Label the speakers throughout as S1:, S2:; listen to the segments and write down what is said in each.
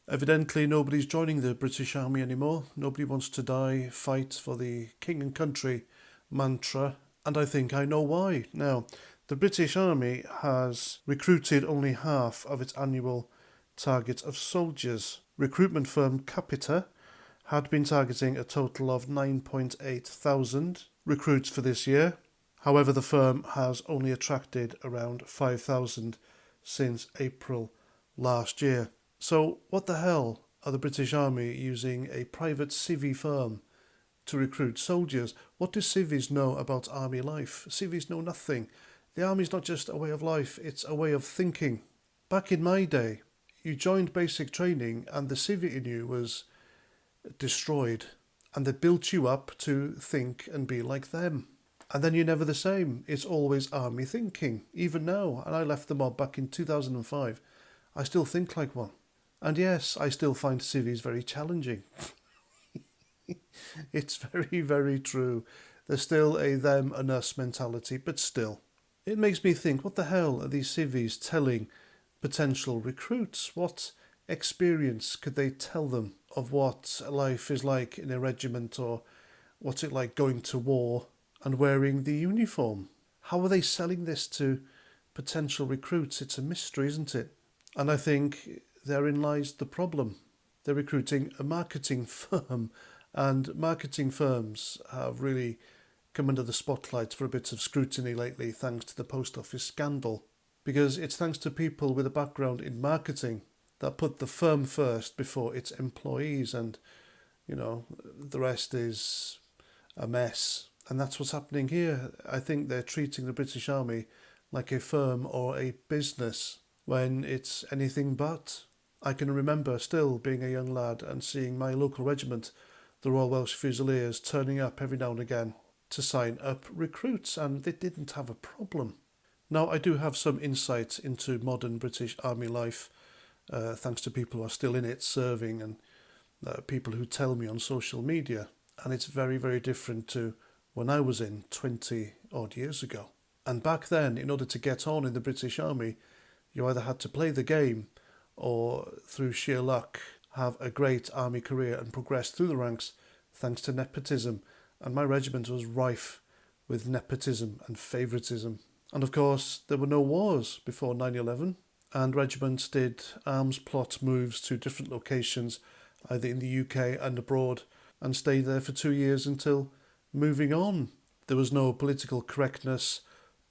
S1: Evidently, nobody's joining the British Army anymore. Nobody wants to die, fight for the king and country mantra, and I think I know why. Now, the British Army has recruited only half of its annual target of soldiers. Recruitment firm Capita had been targeting a total of 9.8 thousand recruits for this year. However, the firm has only attracted around 5,000 since April last year. So what the hell are the British Army using a private civvy firm to recruit soldiers? What do civvies know about army life? Civvies know nothing. The army's not just a way of life, it's a way of thinking. Back in my day, you joined basic training and the civvy in you was destroyed, and they built you up to think and be like them. And then you're never the same. It's always army thinking. Even now, and I left the mob back in 2005, I still think like one. And yes, I still find civvies very challenging. It's very, very true. There's still a them and us mentality, but still. It makes me think, what the hell are these civvies telling potential recruits? What experience could they tell them of what life is like in a regiment, or what's it like going to war and wearing the uniform? How are they selling this to potential recruits? It's a mystery, isn't it? And I think therein lies the problem. They're recruiting a marketing firm, and marketing firms have really come under the spotlight for a bit of scrutiny lately thanks to the post office scandal. Because it's thanks to people with a background in marketing that put the firm first before its employees, and, the rest is a mess. And that's what's happening here. I think they're treating the British Army like a firm or a business when it's anything but. I can remember still being a young lad and seeing my local regiment, the Royal Welsh Fusiliers, turning up every now and again to sign up recruits, and they didn't have a problem. Now, I do have some insight into modern British Army life, thanks to people who are still in it, serving, and people who tell me on social media, and it's very, very different to when I was in 20 odd years ago. And back then, in order to get on in the British Army, you either had to play the game or, through sheer luck, have a great army career and progress through the ranks thanks to nepotism. And my regiment was rife with nepotism and favouritism. And of course, there were no wars before 9/11, and regiments did arms plot moves to different locations, either in the UK and abroad, and stayed there for 2 years until moving on. There was no political correctness,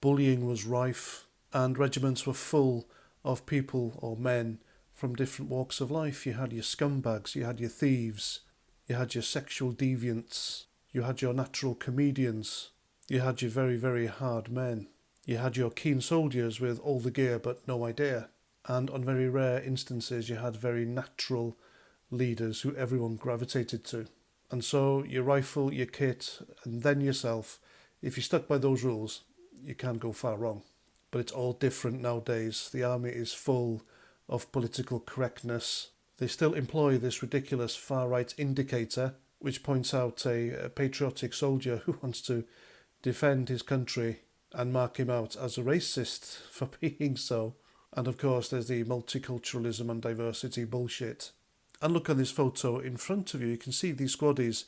S1: bullying was rife, and regiments were full of people or men from different walks of life. You had your scumbags, you had your thieves, you had your sexual deviants, you had your natural comedians, you had your very, very hard men, you had your keen soldiers with all the gear but no idea, and on very rare instances you had very natural leaders who everyone gravitated to. And so your rifle, your kit, and then yourself, if you stuck by those rules, you can't go far wrong. But it's all different nowadays. The army is full of political correctness. They still employ this ridiculous far-right indicator, which points out a patriotic soldier who wants to defend his country and mark him out as a racist for being so. And of course, there's the multiculturalism and diversity bullshit. And look on this photo in front of you, you can see these squaddies,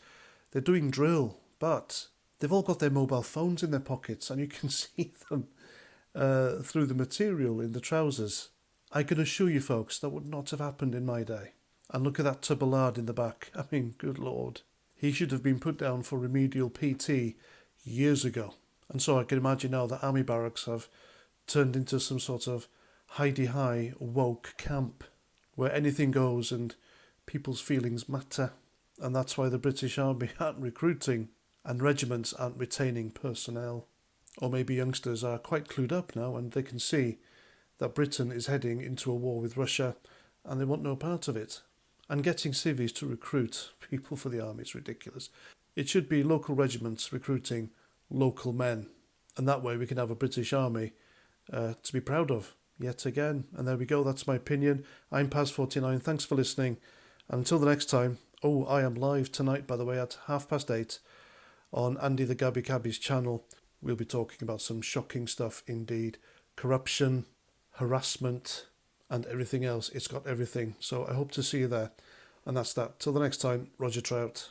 S1: they're doing drill, but they've all got their mobile phones in their pockets, and you can see them through the material in the trousers. I can assure you folks, that would not have happened in my day. And look at that Tubalard in the back. I mean, good lord. He should have been put down for remedial PT years ago. And so I can imagine now that army barracks have turned into some sort of hidey-high woke camp where anything goes and people's feelings matter. And that's why the British Army aren't recruiting and regiments aren't retaining personnel. Or maybe youngsters are quite clued up now and they can see that Britain is heading into a war with Russia and they want no part of it. And getting civvies to recruit people for the army is ridiculous. It should be local regiments recruiting local men. And that way we can have a British Army to be proud of yet again. And there we go, that's my opinion. I'm Paz49, thanks for listening. And until the next time, I am live tonight, by the way, at 8:30 on Andy the Gabby Cabby's channel. We'll be talking about some shocking stuff indeed. Corruption, harassment, and everything else. It's got everything. So I hope to see you there. And that's that. Till the next time, Roger Trout.